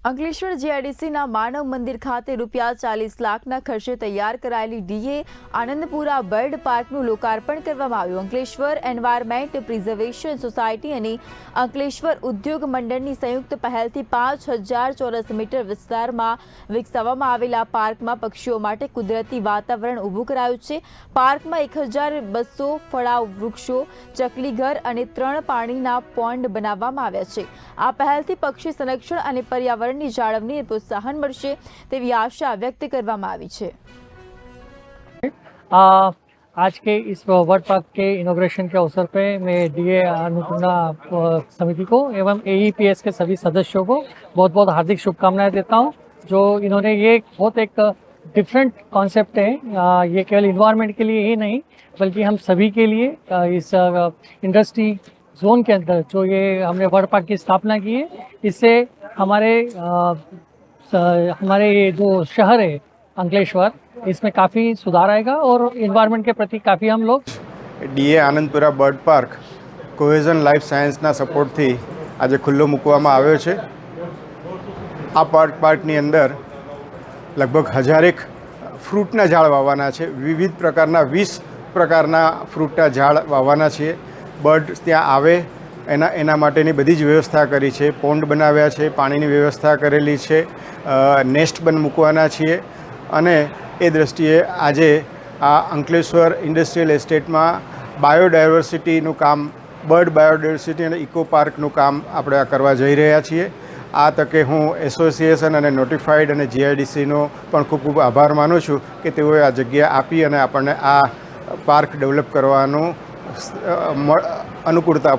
અંકલેશ્વર જીઆઈડીસીના માનવ મંદિર ખાતે ₹40 લાખના ખર્ચે તૈયાર કરાયેલી ડીએ આનંદપુરા બર્ડ પાર્કનું લોકાર્પણ કરવામાં આવ્યું। અંકલેશ્વર એન્વાયરમેન્ટ પ્રિઝર્વેશન સોસાયટી અને અંકલેશ્વર ઉદ્યોગ મંડળની સંયુક્ત પહેલથી 5000 ચોરસ મીટર વિસ્તારમાં વિકસાવવામાં આવેલા પાર્કમાં પક્ષીઓ માટે કુદરતી વાતાવરણ ઊભું કરાયું છે। પાર્કમાં 1200 ફળાઉ વૃક્ષો, ચકલીઘર અને 3 પાણીના પોન્ડ બનાવવામાં આવ્યા છે। આ પહેલથી પક્ષી સંરક્ષણ અને પર્યાવરણ जाळवनी प्रोत्साहन મળશે તેવી आशा व्यक्त કરવામાં આવી છે। आज के इस वर्ड पार्क के इनॉग्रेशन के अवसर पे मैं डीए अन्नपूर्णा समिति को एवं एईपीएस के सभी सदस्यों को बहुत बहुत हार्दिक शुभकामनाएं देता हूं। जो इन्होंने ये बहुत एक डिफरेंट कॉन्सेप्ट है, ये केवल इन्वायरमेंट के लिए ही नहीं बल्कि हम सभी के लिए इस इंडस्ट्री जोन के अंदर जो ये हमने वर्ड पार्क की स्थापना की है, इससे हमारे ये जो शहर है अंकलेश्वर, इसमें काफ़ी सुधार आएगा और इन्वायरमेंट के प्रति काफ़ी हम लोग डीए आनंदपुरा बर्ड पार्क कोहेजन लाइफ सायन्सना सपोर्टथी आज खुल्लो मूकवामां आव्यो छे। आ बर्ड पार्कनी अंदर लगभग 1000 फ्रूटना झाड़ वाववाना छे। विविध प्रकारना 20 प्रकारना फ्रूटना झाड़ वाववाना छे। बर्ड त्यां आवे एना माटेनी बधी ज व्यवस्था करी छे। पोन्ड बनाव्या छे, पाणीनी व्यवस्था करेली छे, नेस्ट बन मूकवाना छीए अने ए दृष्टिए आजे आ अंकलेश्वर इंडस्ट्रियल एस्टेटमां बायोडायवर्सिटीनुं काम, बर्ड बायोडायवर्सिटी अने इको पार्कनुं काम आपणे आ करवा जई रह्या छीए। आ तके हूँ एसोसिएशन अने नोटिफाइड अने जीआईडीसीनो पण खूब खूब आभार मानुं छुं कि तेओए आ जग्या आपी अने आपणे आ पार्क डेवलप करवानुं अनुकूलता